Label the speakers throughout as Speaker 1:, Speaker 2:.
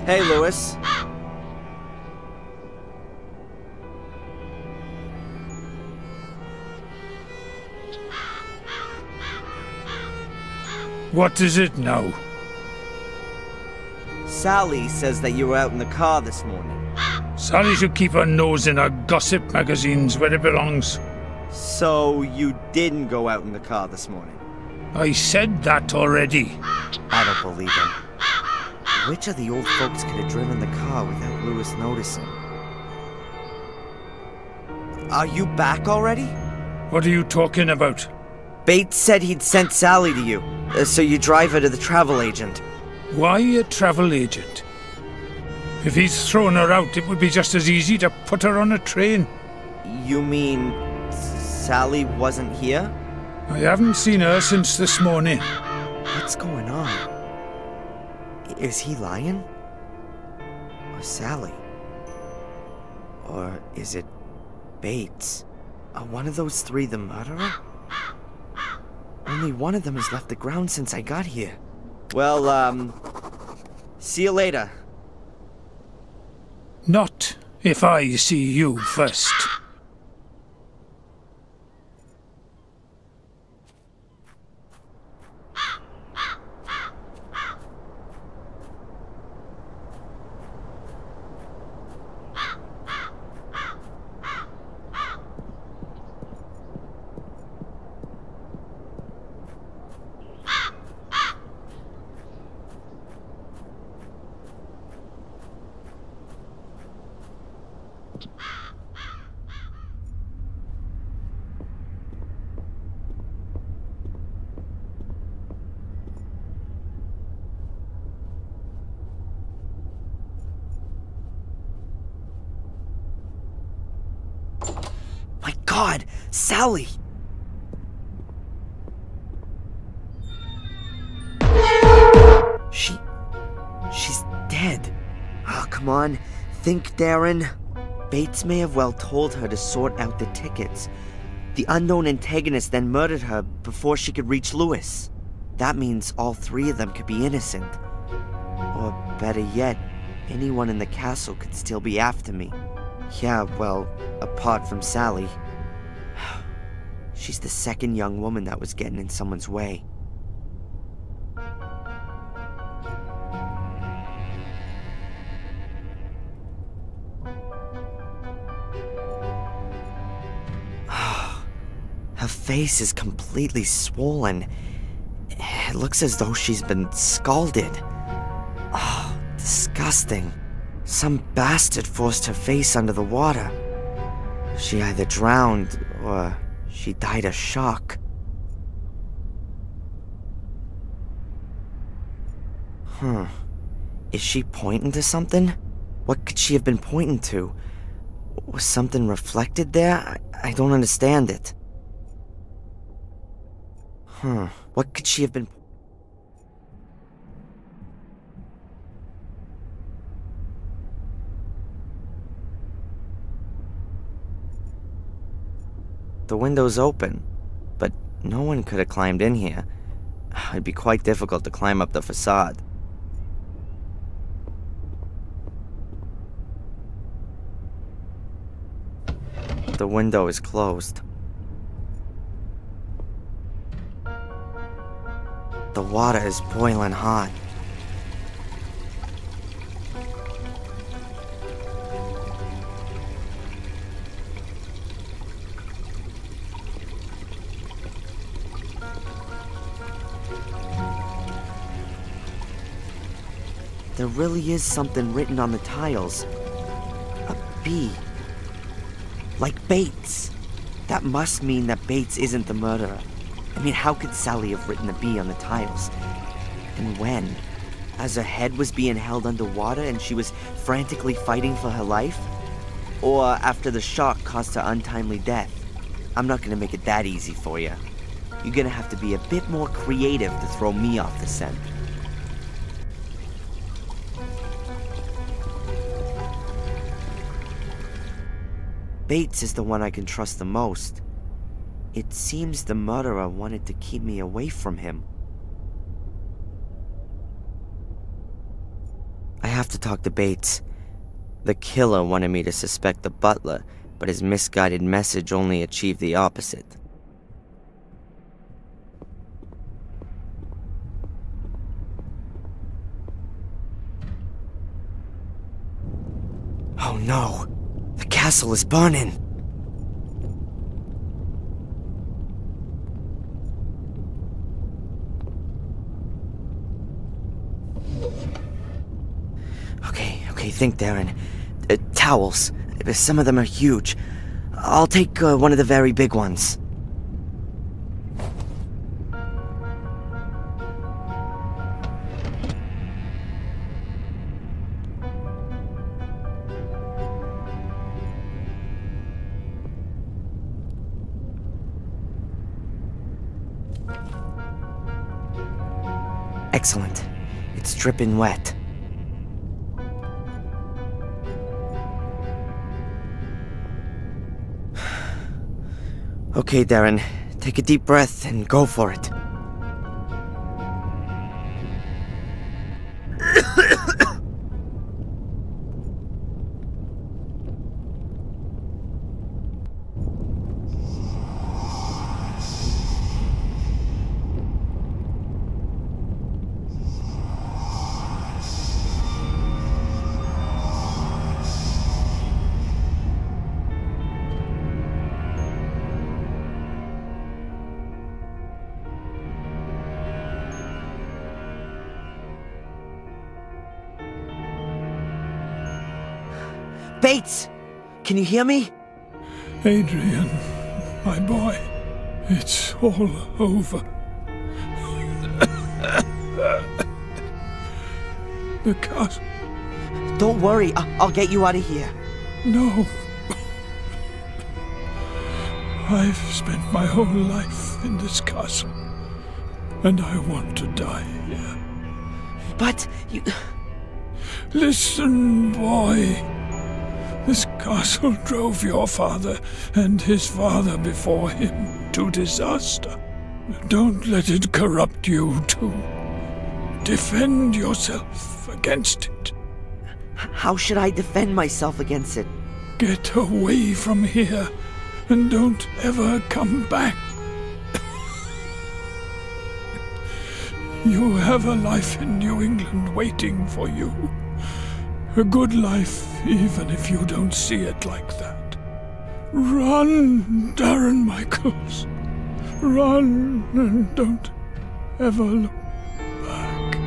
Speaker 1: Hey, Lewis.
Speaker 2: What is it now?
Speaker 1: Sally says that you were out in the car this morning.
Speaker 2: Sally should keep her nose in her gossip magazines where it belongs.
Speaker 1: So you didn't go out in the car this morning?
Speaker 2: I said that already.
Speaker 1: I don't believe him. Which of the old folks could have driven the car without Lewis noticing? Are you back already?
Speaker 2: What are you talking about?
Speaker 1: Bates said he'd sent Sally to you, so you drive her to the travel agent.
Speaker 2: Why a travel agent? If he's thrown her out, it would be just as easy to put her on a train.
Speaker 1: You mean Sally wasn't here?
Speaker 2: I haven't seen her since this morning.
Speaker 1: What's going on? Is he lying? Or Sally? Or is it Bates? Are one of those three the murderer? Only one of them has left the ground since I got here. Well, see you later.
Speaker 2: Not if I see you first.
Speaker 1: My God, Sally! She's dead. Oh, come on. Think, Darren. Bates may have well told her to sort out the tickets. The unknown antagonist then murdered her before she could reach Lewis. That means all three of them could be innocent. Or better yet, anyone in the castle could still be after me. Yeah, well, apart from Sally. She's the second young woman that was getting in someone's way. Her face is completely swollen. It looks as though she's been scalded. Oh, disgusting. Some bastard forced her face under the water. She either drowned or she died of shock. Is she pointing to something? What could she have been pointing to? Was something reflected there? I don't understand it. What could she have been... The window's open, but no one could have climbed in here. It'd be quite difficult to climb up the facade. The window is closed. The water is boiling hot. There really is something written on the tiles. A B. Like Bates. That must mean that Bates isn't the murderer. I mean, how could Sally have written a B on the tiles? And when? As her head was being held underwater and she was frantically fighting for her life? Or after the shock caused her untimely death? I'm not gonna make it that easy for you. You're gonna have to be a bit more creative to throw me off the scent. Bates is the one I can trust the most. It seems the murderer wanted to keep me away from him. I have to talk to Bates. The killer wanted me to suspect the butler, but his misguided message only achieved the opposite. Oh no! The castle is burning! Okay, think, Darren. Towels. Some of them are huge. I'll take one of the very big ones. Excellent. It's dripping wet. Okay, Darren. Take a deep breath and go for it. Bates! Can you hear me?
Speaker 2: Adrian, my boy, it's all over. The castle.
Speaker 1: Don't worry, I'll get you out of here.
Speaker 2: No. I've spent my whole life in this castle, and I want to die here.
Speaker 1: But you...
Speaker 2: Listen, boy. This castle drove your father and his father before him to disaster. Don't let it corrupt you too. Defend yourself against it.
Speaker 1: How should I defend myself against it?
Speaker 2: Get away from here and don't ever come back. You have a life in New England waiting for you. A good life, even if you don't see it like that. Run, Darън Майкълс. Run and don't ever look back.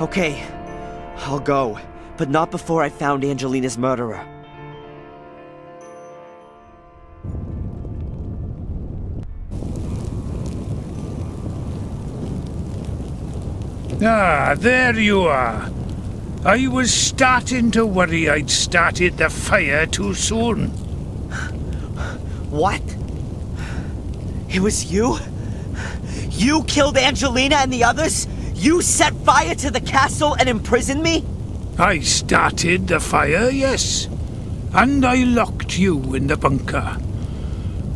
Speaker 1: Okay, I'll go, but not before I found Angelina's murderer.
Speaker 2: Ah, there you are. I was starting to worry I'd started the fire too soon.
Speaker 1: What? It was you? You killed Angelina and the others? You set fire to the castle and imprisoned me?
Speaker 2: I started the fire, yes. And I locked you in the bunker.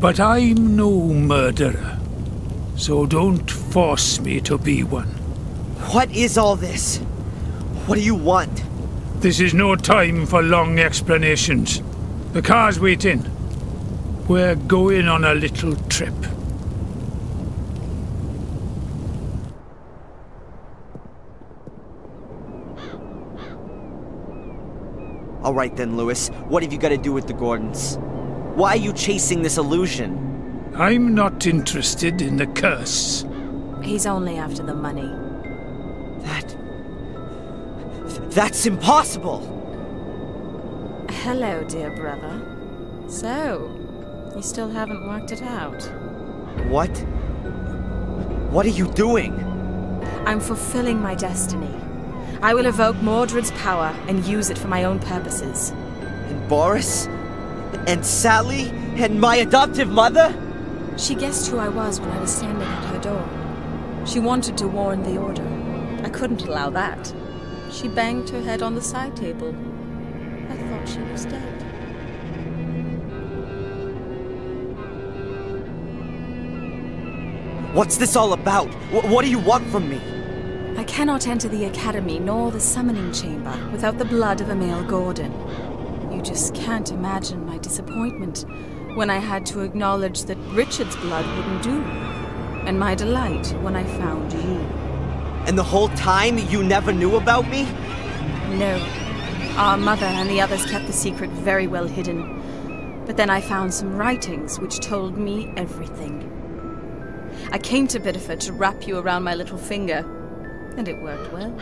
Speaker 2: But I'm no murderer. So don't force me to be one.
Speaker 1: What is all this? What do you want?
Speaker 2: This is no time for long explanations. The car's waiting. We're going on a little trip.
Speaker 1: All right then, Lewis. What have you got to do with the Gordons? Why are you chasing this illusion?
Speaker 2: I'm not interested in the curse.
Speaker 3: He's only after the money.
Speaker 1: That's impossible!
Speaker 3: Hello, dear brother. So, you still haven't worked it out?
Speaker 1: What? What are you doing?
Speaker 3: I'm fulfilling my destiny. I will evoke Mordred's power and use it for my own purposes.
Speaker 1: And Boris? And Sally? And my adoptive mother?
Speaker 3: She guessed who I was when I was standing at her door. She wanted to warn the Order. I couldn't allow that. She banged her head on the side table. I thought she was dead.
Speaker 1: What's this all about? What do you want from me?
Speaker 3: I cannot enter the Academy nor the summoning chamber without the blood of a male Gordon. You just can't imagine my disappointment when I had to acknowledge that Richard's blood wouldn't do, and my delight when I found you.
Speaker 1: And the whole time you never knew about me?
Speaker 3: No. Our mother and the others kept the secret very well hidden. But then I found some writings which told me everything. I came to Bideford to wrap you around my little finger, and it worked well.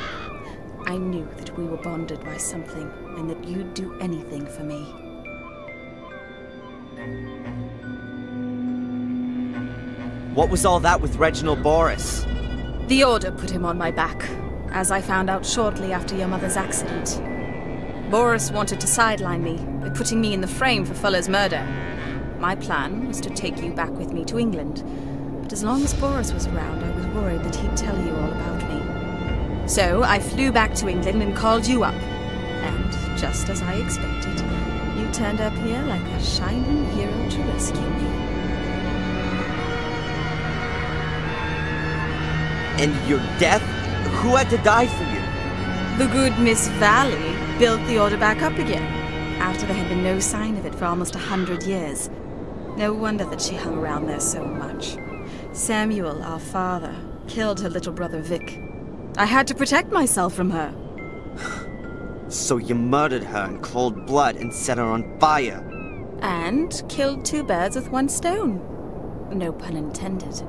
Speaker 3: I knew that we were bonded by something, and that you'd do anything for me.
Speaker 1: What was all that with Reginald Boris?
Speaker 3: The Order put him on my back, as I found out shortly after your mother's accident. Boris wanted to sideline me by putting me in the frame for Fuller's murder. My plan was to take you back with me to England, but as long as Boris was around, I was worried that he'd tell you all about me. So I flew back to England and called you up. And, just as I expected, you turned up here like a shining hero to rescue me.
Speaker 1: And your death? Who had to die for you?
Speaker 3: The good Miss Valley built the Order back up again, after there had been no sign of it for almost 100 years. No wonder that she hung around there so much. Samuel, our father, killed her little brother Vic. I had to protect myself from her.
Speaker 1: So you murdered her in cold blood and set her on fire?
Speaker 3: And killed two birds with one stone. No pun intended.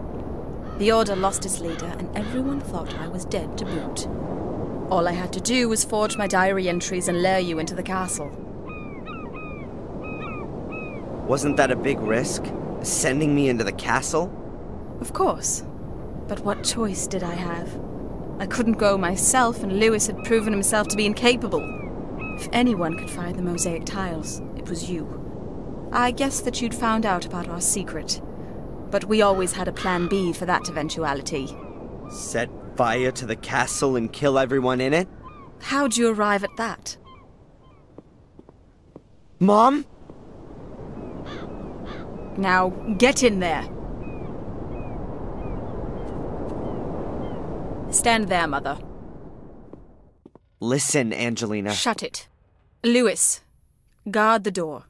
Speaker 3: The Order lost its leader, and everyone thought I was dead to boot. All I had to do was forge my diary entries and lure you into the castle.
Speaker 1: Wasn't that a big risk? Sending me into the castle?
Speaker 3: Of course. But what choice did I have? I couldn't go myself, and Lewis had proven himself to be incapable. If anyone could find the mosaic tiles, it was you. I guessed that you'd found out about our secret. But we always had a plan B for that eventuality.
Speaker 1: Set fire to the castle and kill everyone in it?
Speaker 3: How'd you arrive at that?
Speaker 1: Mom?
Speaker 3: Now, get in there. Stand there, Mother.
Speaker 1: Listen, Angelina.
Speaker 3: Shut it. Lewis, guard the door.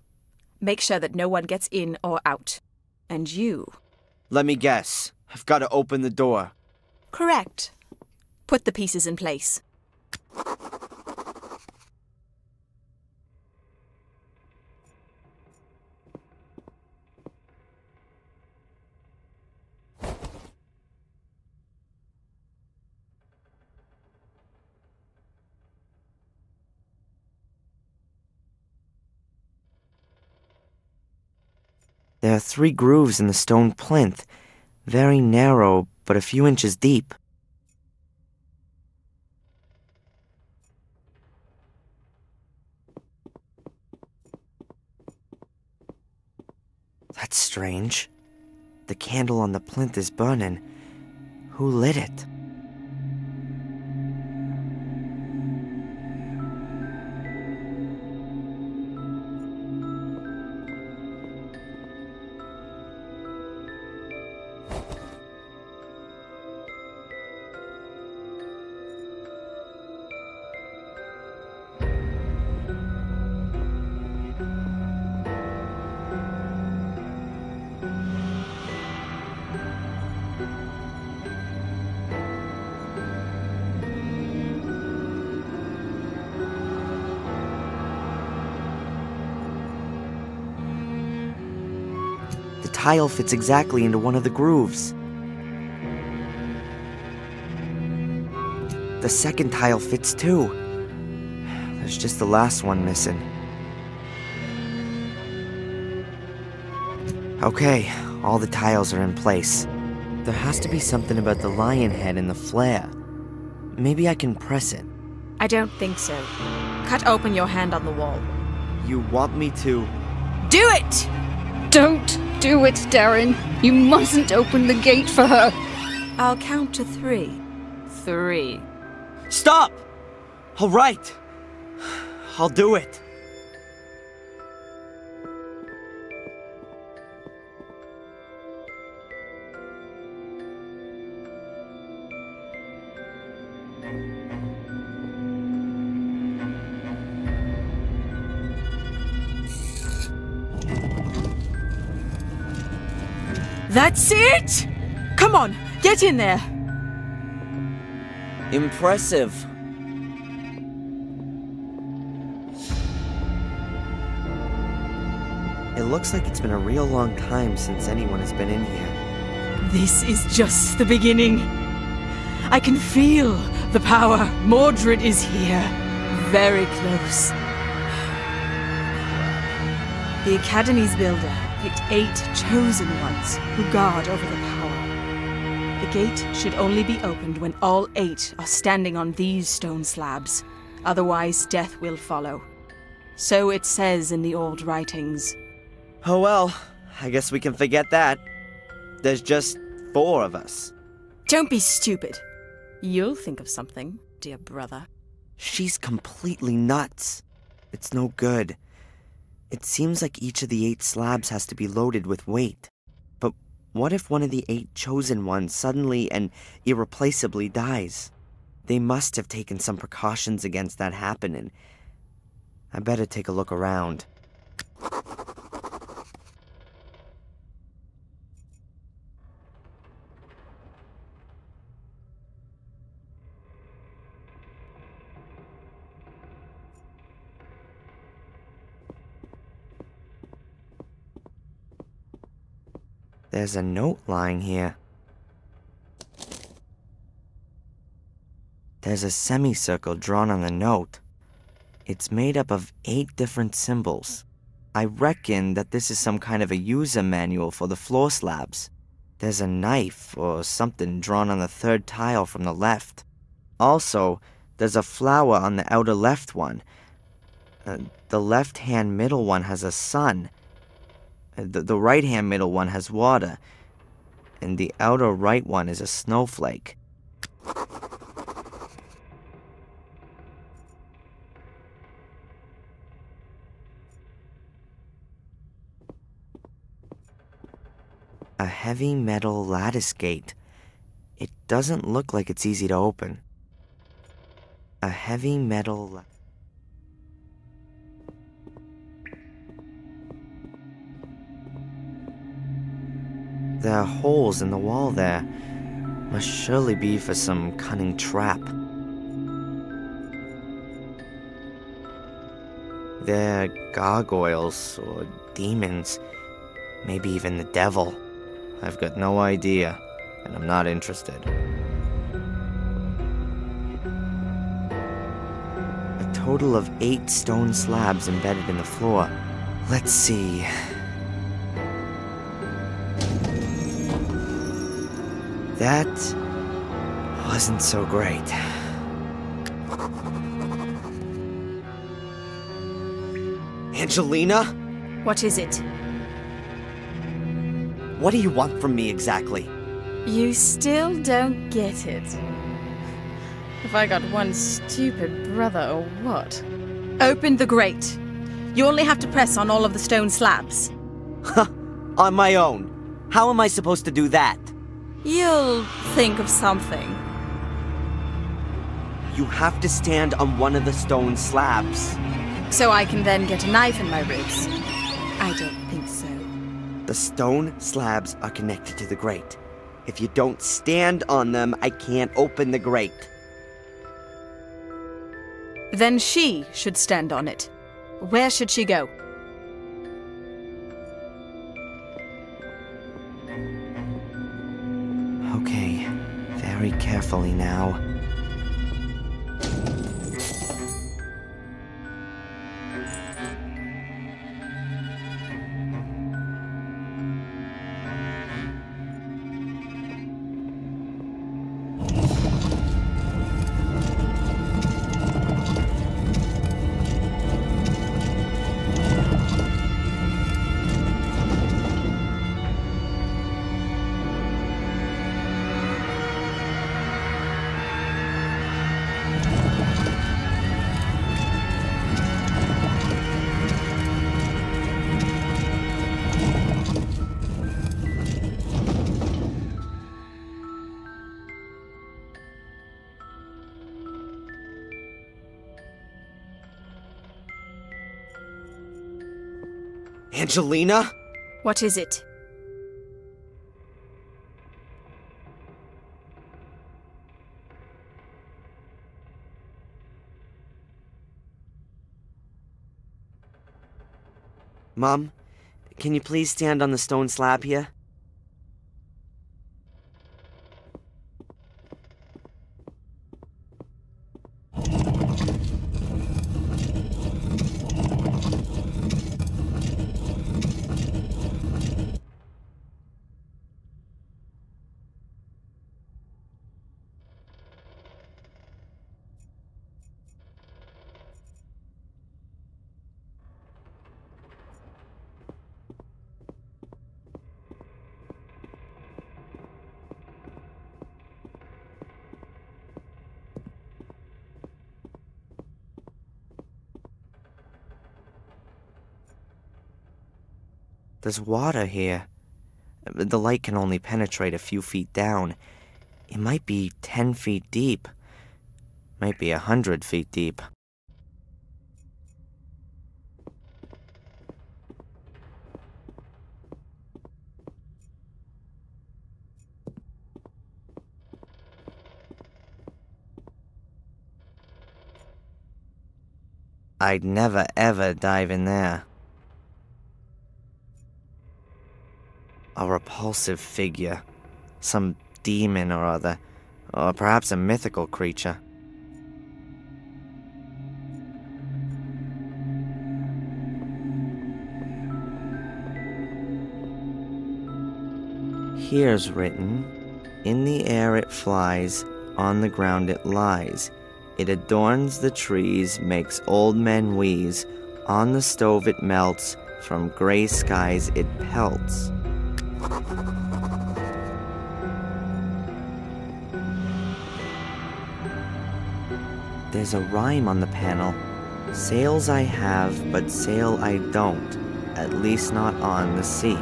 Speaker 3: Make sure that no one gets in or out. And you...
Speaker 1: Let me guess. I've got to open the door.
Speaker 3: Correct. Put the pieces in place.
Speaker 1: There are 3 grooves in the stone plinth. Very narrow, but a few inches deep. That's strange. The candle on the plinth is burning. Who lit it? The tile fits exactly into one of the grooves. The second tile fits too. There's just the last one missing. Okay, all the tiles are in place. There has to be something about the lion head and the flare. Maybe I can press it.
Speaker 3: I don't think so. Cut open your hand on the wall.
Speaker 1: You want me to?
Speaker 3: Do it!
Speaker 4: Don't do it, Darren. You mustn't open the gate for her.
Speaker 3: I'll count to 3. 3.
Speaker 1: Stop! All right. I'll do it.
Speaker 3: That's it! Come on, get in there.
Speaker 1: Impressive. It looks like it's been a real long time since anyone has been in here.
Speaker 3: This is just the beginning. I can feel the power. Mordred is here. Very close. The Academy's builder picked 8 chosen ones who guard over the power. The gate should only be opened when all 8 are standing on these stone slabs. Otherwise, death will follow. So it says in the old writings.
Speaker 1: Oh well, I guess we can forget that. There's just 4 of us.
Speaker 3: Don't be stupid. You'll think of something, dear brother.
Speaker 1: She's completely nuts. It's no good. It seems like each of the 8 slabs has to be loaded with weight. But what if one of the 8 chosen ones suddenly and irreplaceably dies? They must have taken some precautions against that happening. I better take a look around. There's a note lying here. There's a semicircle drawn on the note. It's made up of 8 different symbols. I reckon that this is some kind of a user manual for the floor slabs. There's a knife or something drawn on the 3rd tile from the left. Also, there's a flower on the outer left one. The left-hand middle one has a sun. The right-hand middle one has water, and the outer right one is a snowflake. A heavy metal lattice gate. It doesn't look like it's easy to open. A heavy metal... There are holes in the wall there. Must surely be for some cunning trap. They're gargoyles or demons. Maybe even the devil. I've got no idea, and I'm not interested. A total of 8 stone slabs embedded in the floor. Let's see... That wasn't so great. Angelina?
Speaker 3: What is it?
Speaker 1: What do you want from me exactly?
Speaker 3: You still don't get it. Have I got one stupid brother or what? Open the grate. You only have to press on all of the stone slabs.
Speaker 1: Huh, on my own. How am I supposed to do that?
Speaker 3: You'll think of something.
Speaker 1: You have to stand on one of the stone slabs.
Speaker 3: So I can then get a knife in my ribs? I don't think so.
Speaker 1: The stone slabs are connected to the grate. If you don't stand on them, I can't open the grate.
Speaker 3: Then she should stand on it. Where should she go?
Speaker 1: Okay, very carefully now. Angelina?
Speaker 3: What is it?
Speaker 1: Mom, can you please stand on the stone slab here? There's water here. The light can only penetrate a few feet down. It might be 10 feet deep. Might be 100 feet deep. I'd never ever dive in there. A repulsive figure. Some demon or other. Or perhaps a mythical creature. Here's written, in the air it flies, on the ground it lies. It adorns the trees, makes old men wheeze. On the stove it melts, from gray skies it pelts. There's a rhyme on the panel. Sails I have, but sail I don't, at least not on the sea.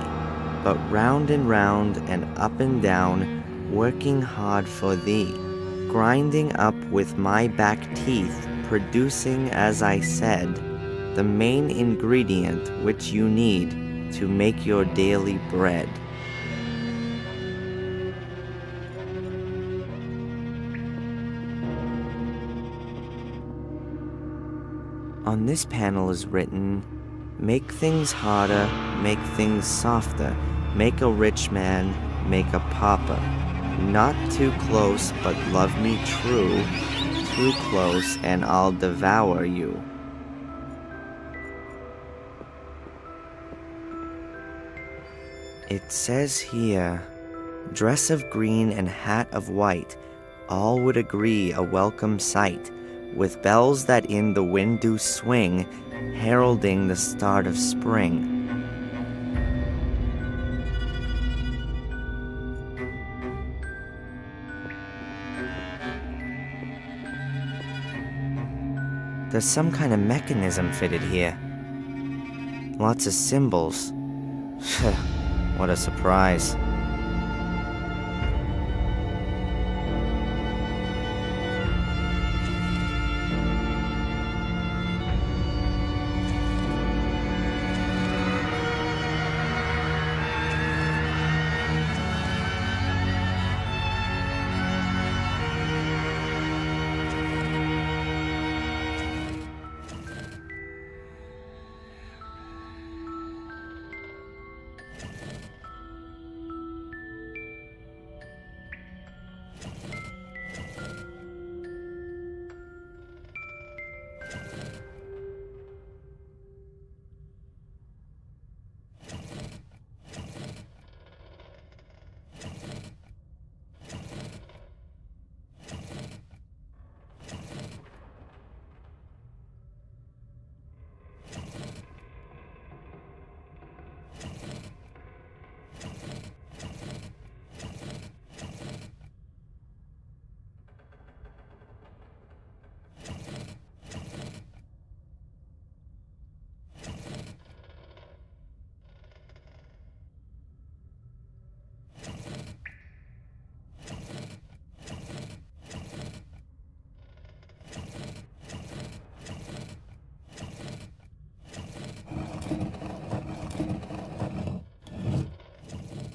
Speaker 1: But round and up and down, working hard for thee. Grinding up with my back teeth, producing, as I said, the main ingredient which you need to make your daily bread. On this panel is written, make things harder, make things softer, make a rich man, make a pauper. Not too close, but love me true, too close and I'll devour you. It says here, dress of green and hat of white, all would agree a welcome sight, with bells that in the wind do swing, heralding the start of spring. There's some kind of mechanism fitted here. Lots of symbols. What a surprise.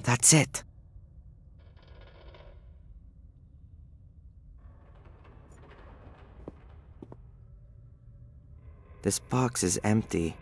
Speaker 1: That's it. This box is empty.